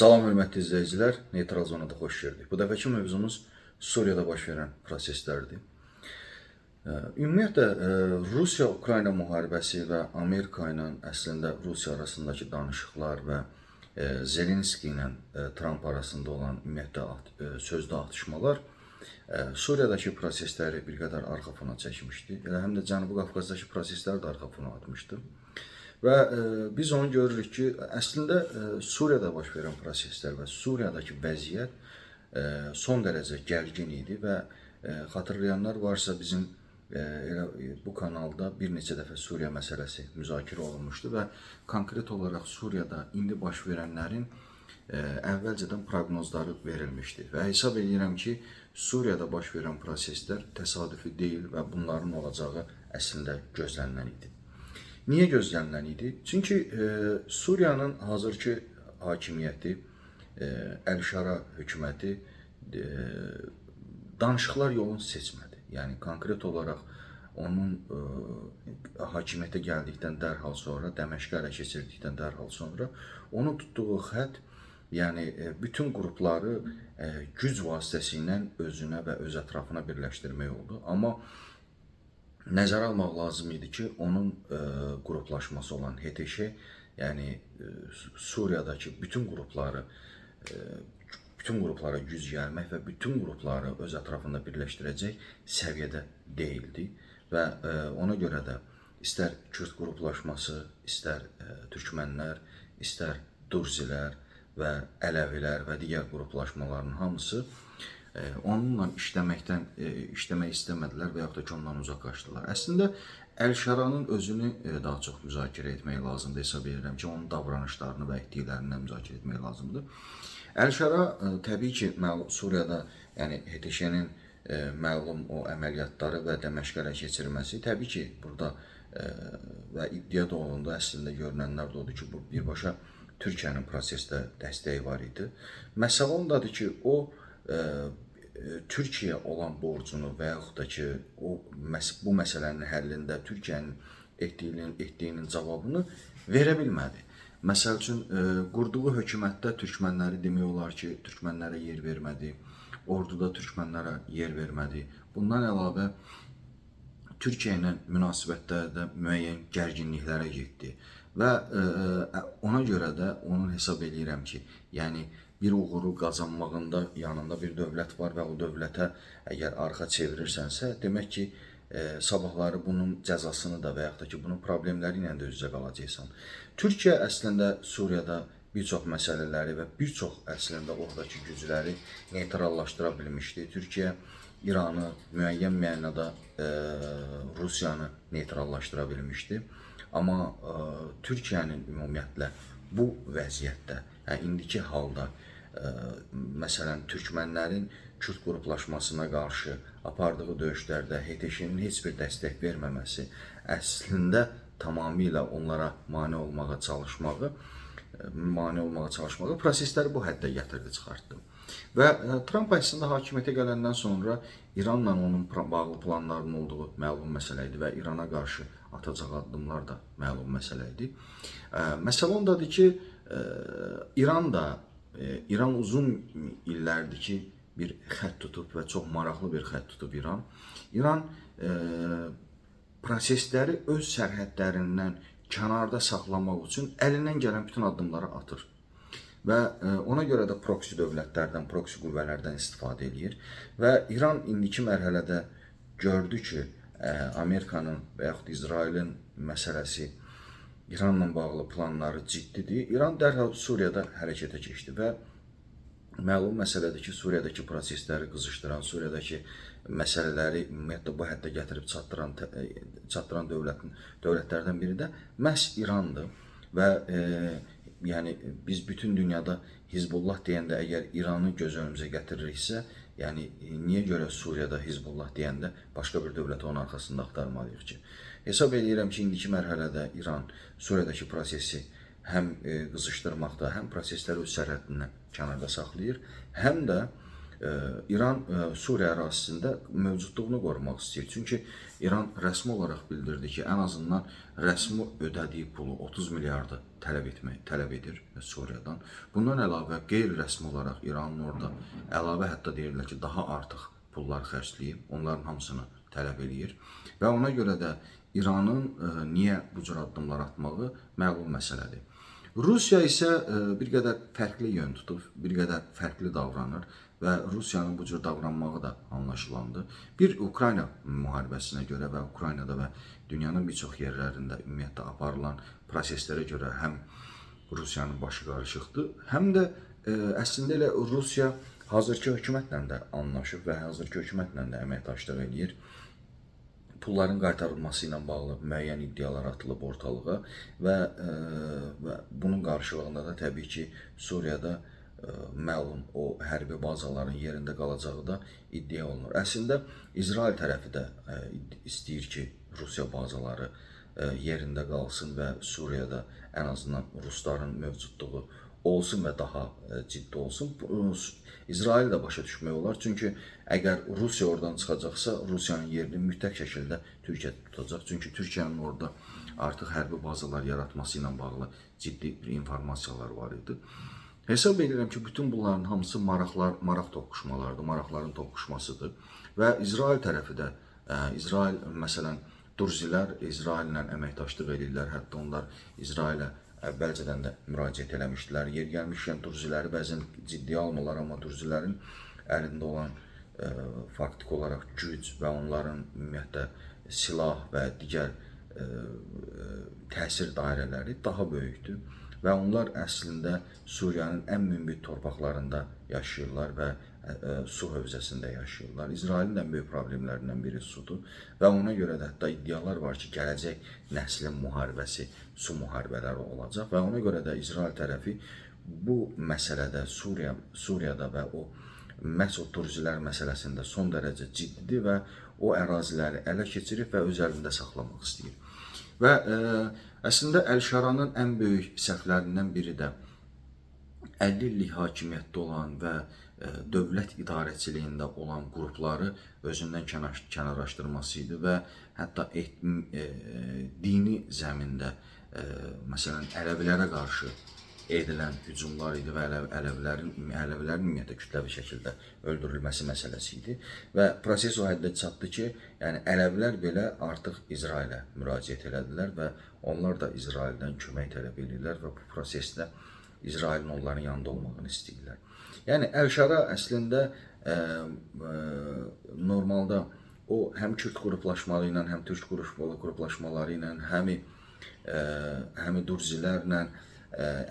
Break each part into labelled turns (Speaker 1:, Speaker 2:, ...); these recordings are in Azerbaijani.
Speaker 1: Salam hörmətli izləyicilər, Neytral Zonada xoş gördük. Bu dəfəki mövzumuz Suriyada baş verən proseslərdir. Ümumiyyətlə, Rusiya-Ukrayna müharibəsi və Amerika ilə əslində Rusiya arasındakı danışıqlar və Zelenski ilə Trump arasında olan ümumiyyətlə sözdə atışmalar Suriyadakı prosesləri bir qədər arxa fona çəkmişdi. Elə həm də Cənubi Qafqazdakı proseslər də arxa fona atmışdı. Və biz onu görürük ki, əslində Suriyada baş verən proseslər və Suriyadakı vəziyyət son dərəcə gərgin idi və xatırlayanlar varsa bizim bu kanalda bir neçə dəfə Suriya məsələsi müzakirə olunmuşdu və konkret olaraq Suriyada indi baş verənlərin əvvəlcədən proqnozları verilmişdi və hesab edirəm ki, Suriyada baş verən proseslər təsadüfi deyil və bunların olacağı əslində gözlənilən idi. Niyə gözlənilən idi? Çünki Suriyanın hazırki hakimiyyəti, Əl-Şara hökuməti danışıqlar yolunu seçmədi. Yəni konkret olaraq onun hakimiyyətə gəldikdən dərhal sonra, Dəməşqə ələ keçirdikdən dərhal sonra onun tutduğu xətt, yəni bütün qrupları güc vasitəsilə özünə və öz ətrafına birləşdirmək oldu. Amma nəzərə almaq lazım idi ki, onun qruplaşması olan HTŞ, yəni Suriyadakı bütün qruplara güc gəlmək və bütün qrupları öz ətrafında birləşdirəcək səviyyədə deyildi və ona görə də istər Kürd qruplaşması, istər Türkmənlər, istər Durzilər və Ələvilər və digər qruplaşmaların hamısı onunla işləmək istəmədilər və yaxud da ki, ondan uzaqlaşdılar. Əslində, Əl-Şaranın özünü daha çox müzakirə etmək lazımdır, hesab edirəm ki, onun davranışlarını və etdiklərini müzakirə etmək lazımdır. Əl-Şara təbii ki, Suriyada, yəni HTŞ-nin məlum o əməliyyatları və Dəməşqə ələ keçirilməsi, təbii ki, burada və iddia da olundu, əslində görünənlər də odur ki, bu birbaşa Türkiyənin prosesdə dəstəyi var idi. Məsələ ondadır ki, o Türkiyə olan borcunu və yaxud da ki, bu məsələnin həllində Türkiyənin etdiyinin cavabını verə bilmədi. Məsəl üçün, qurduğu hökumətdə türkmənləri demək olar ki, türkmənlərə yer vermədi, orduda türkmənlərə yer vermədi. Bundan əlavə, Türkiyə ilə münasibətlərdə müəyyən gərginliklərə getdi və ona görə də onun hesab edirəm ki, yəni bir uğuru qazanmağında yanında bir dövlət var və o dövlətə əgər arxa çevirirsənsə, demək ki, sabahları bunun cəzasını da və yaxud da ki, bunun problemləri ilə də üz-üzə qalacaqsan. Türkiyə əslində Suriyada bir çox məsələləri və bir çox əslində oradakı gücləri neytrallaşdıra bilmişdi. Türkiyə İranı müəyyən mənada Rusiyanı neytrallaşdıra bilmişdi. Amma Türkiyənin ümumiyyətlə bu vəziyyətdə, yəni indiki halda, məsələn, türkmənlərin Kürd qruplaşmasına qarşı apardığı döyüşlərdə HTŞ-nin heç bir dəstək verməməsi əslində tamamilə onlara mane olmağa çalışmağı prosesləri bu həddə gətirdi, çıxartdı. Və Trump əslində hakimiyyətə gələndən sonra İranla onun bağlı planlarının olduğu məlum məsələ idi və İrana qarşı atacağı addımlar da məlum məsələ idi. Məsələ ondadır ki, İran uzun illərdir ki, bir xətt tutub və çox maraqlı bir xətt tutub İran. İran prosesləri öz sərhədlərindən kənarda saxlamaq üçün əlindən gələn bütün addımları atır. Və ona görə də proksi dövlətlərdən, proksi qüvvələrdən istifadə edir. Və İran indiki mərhələdə gördü ki, Amerikanın və yaxud İsrailin məsələsi, İranla bağlı planları ciddidir. İran dərhal Suriyada hərəkətə keçdi və məlum məsələdir ki, Suriyadakı prosesləri qızışdıran, Suriyadakı məsələləri ümumiyyətlə bu həddə gətirib çatdıran dövlətlərdən biri də məhz İrandır. Və yəni biz bütün dünyada Hizbullah deyəndə əgər İranı göz önümüzə gətiririksə, yəni niyə görə Suriyada Hizbullah deyəndə başqa bir dövləti onun arxasında axtarmalıyıq ki? Hesab edirəm ki, indiki mərhələdə İran Suriyadakı prosesi həm qızışdırmaqda, həm prosesləri öz sərhəddindən kənarda saxlayır, həm də İran Suriya ərazisində mövcudluğunu qorumaq istəyir. Çünki İran rəsmi olaraq bildirdi ki, ən azından rəsmi ödədiyi pulu 30 milyardı tələb edir Suriyadan. Bundan əlavə qeyri-rəsmi olaraq İranın orada əlavə hətta deyirlər ki, daha artıq pullar xərcləyib, onların hamısını tələb eləyir. Və ona görə də İranın niyə bu cür addımlar atmağı məlum məsələdir. Rusiya isə bir qədər fərqli yön tutub, bir qədər fərqli davranır və Rusiyanın bu cür davranmağı da anlaşılandı. Bir Ukrayna müharibəsinə görə və Ukraynada və dünyanın bir çox yerlərində ümumiyyətlə aparılan proseslərə görə həm Rusiyanın başı qarışıqdır, həm də əslində elə Rusiya hazırki hökumətlə də anlaşıb və hazırki hökumətlə də əməkdaşlıq eləyir. Pulların qaytarılması ilə bağlı müəyyən iddialar atılıb ortalığa və bunun qarşılığında da təbii ki, Suriyada məlum o hərbi bazaların yerində qalacağı da iddia olunur. Əslində İsrail tərəfi də istəyir ki, Rusiya bazaları yerində qalsın və Suriyada ən azından rusların mövcudluğu olsun və daha ciddi olsun. İsrail də başa düşmək olar. Çünki əgər Rusiya oradan çıxacaqsa, Rusiyanın yerini mütləq şəkildə Türkiyə tutacaq. Çünki Türkiyənin orada artıq hərbi bazalar yaratması ilə bağlı ciddi bir informasiyalar var idi. Hesab edirəm ki, bütün bunların hamısı maraq toqquşmalarıdır, maraqların toqquşmasıdır. Və İsrail tərəfi də, İsrail məsələn, Durzilər İsraillə əməkdaşlıq edirlər, hətta onlar İsrailə əvvəlcədən də müraciət eləmişdilər. Yer gəlmişkən Durziləri bəzən ciddiyə almırlar, amma Durzilərin əlində olan faktik olaraq güc və onların ümumiyyətlə silah və digər təsir dairələri daha böyükdür. Və onlar əslində Suriyanın ən münbit torpaqlarında yaşayırlar və su hövzəsində yaşayırlar. İsrailin ən böyük problemlərindən biri sudur və ona görə də hətta iddialar var ki, gələcək nəslin müharibəsi su müharibələri olacaq və ona görə də İsrail tərəfi bu məsələdə Suriyada və o məhz o Durzilər məsələsində son dərəcə ciddidir və o əraziləri ələ keçirib və öz əlində saxlamaq istəyir. Və əslində Əl-Şaranın ən böyük səhvlərindən biri də 50 illik hakimiyyətdə olan və dövlət idarəçiliyində olan qrupları özündən kənarlaşdırması idi və hətta dini zəmində, məsələn, Ələvilərə qarşı edilən hücumlar idi və Ələvilərin ümumiyyətlə kütləvi şəkildə öldürülməsi məsələsi idi. Və proses o həddə çatdı ki, yəni Ələvilər belə artıq İsrailə müraciət elədilər və onlar da İsraildən kömək tələb edirlər və bu prosesdə İsrailin onların yanında olmağını istəyirlər. Yəni Əl-Şara əslində normalda o həm Kürd qruplaşmaları ilə, həm Türk qruplaşmaları ilə, həm Durzilərlə,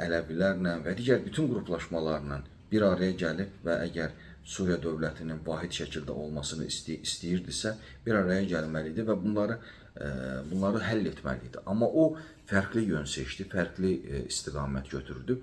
Speaker 1: Ələvilərlə və digər bütün qruplaşmalarla bir araya gəlib və əgər Suriya dövlətinin vahid şəkildə olmasını istəyirdisə, bir araya gəlməlidir və bunları həll etməlidir. Amma o fərqli yön seçdi, fərqli istiqamət götürdü.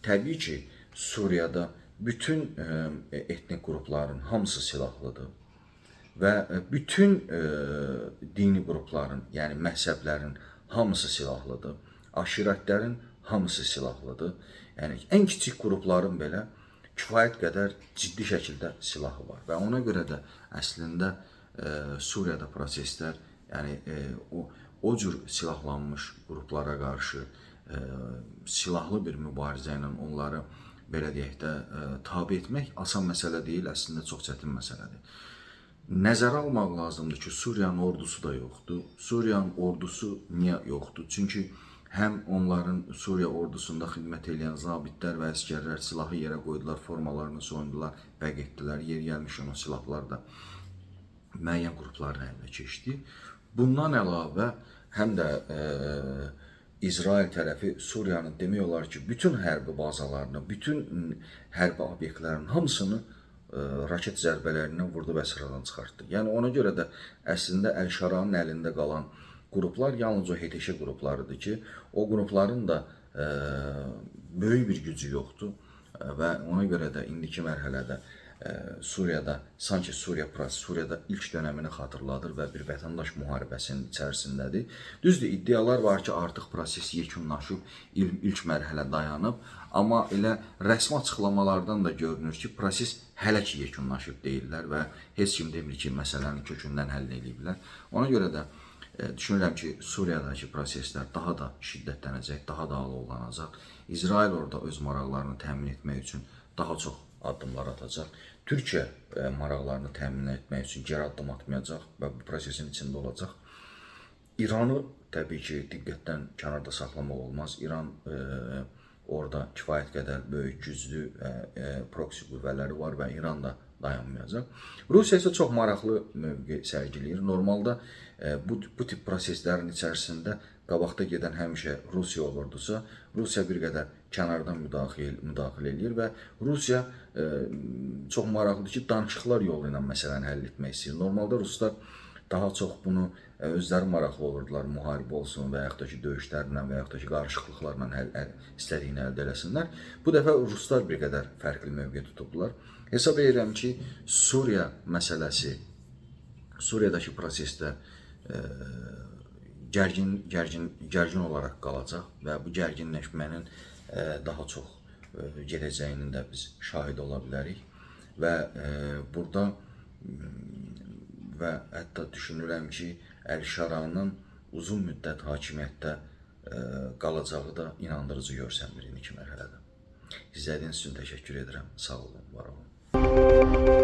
Speaker 1: Təbii ki, Suriyada bütün etnik qrupların hamısı silahlıdır və bütün dini qrupların, yəni məzhəblərin hamısı silahlıdır. Aşirətlərin hamısı silahlıdır. Yəni ən kiçik qrupların belə kifayət qədər ciddi şəkildə silahı var və ona görə də əslində Suriyada proseslər, yəni o cür silahlanmış qruplara qarşı silahlı bir mübarizə ilə onları belə deyək də tabe etmək asan məsələ deyil, əslində çox çətin məsələdir. Nəzərə almaq lazımdır ki, Suriyanın ordusu da yoxdur. Suriyanın ordusu niyə yoxdur? Çünki həm onların Suriya ordusunda xidmət edən zabitlər və əskərlər silahı yerə qoydular, formalarını soyundular və getdilər. Yer gəlmişkən o silahlar da müəyyən qrupların əlinə keçdi. Bundan əlavə həm də İsrail tərəfi Suriyanın demək olar ki, bütün hərbi bazalarını, bütün hərbi obyektlərin hamısını raket zərbələrindən vurdu və sıradan çıxartdı. Yəni ona görə də əslində Əl-Şaranın əlində qalan qruplar yalnız o HTŞ qruplarıdır ki, o qrupların da böyük bir gücü yoxdur və ona görə də indiki mərhələdə Suriyada sanki Suriyada ilk dönəmini xatırladır və bir vətəndaş müharibəsinin içərisindədir. Düzdür, iddialar var ki, artıq proses yekunlaşıb, ilk mərhələ dayanıb, amma elə rəsmi açıqlamalardan da görünür ki, proses hələ ki yekunlaşıb deyirlər və heç kim demir ki, məsələni kökündən həll ediblər. Ona görə də düşünürəm ki, Suriyadakı proseslər daha da şiddətlənəcək, daha da alovlanacaq. İsrail orada öz maraqlarını təmin etmək üçün daha çox addımlar atacaq. Türkiyə maraqlarını təmin etmək üçün geri addım atmayacaq və bu prosesin içində olacaq. İranı təbii ki, diqqətdən kənarda saxlamaq olmaz. İran orada kifayət qədər böyük, güclü proksi qüvvələri var və İran da dayanmayacaq. Rusiya isə çox maraqlı mövqe sərgiləyir. Normalda bu tip proseslərin içərisində qabaqda gedən həmişə Rusiya olurdusa, Rusiya bir qədər kənardan müdaxilə edir və Rusiya çox maraqlıdır ki, danışıqlar yolu ilə məsələni həll etmək istəyir. Normalda ruslar daha çox bunu özləri maraqlı olurdular, müharibə olsun və yaxud da ki, döyüşlərlə və yaxud da ki, qarışıqlıqlarla istədiyini əldə eləsinlər. Bu dəfə ruslar bir qədər fərqli mövqe tutublar. Hesab edirəm ki, Suriya məsələsi, Suriyadakı prosesdə gərgin olaraq qalacaq və bu gərginləşmənin daha çox gedəcəyinin də biz şahid ola bilərik və burada və hətta düşünürəm ki, Əl-Şaranın uzun müddət hakimiyyətdə qalacağı da inandırıcı görsənmir indiki mərhələdə. İzlədiyiniz üçün təşəkkür edirəm. Sağ olun, var olun.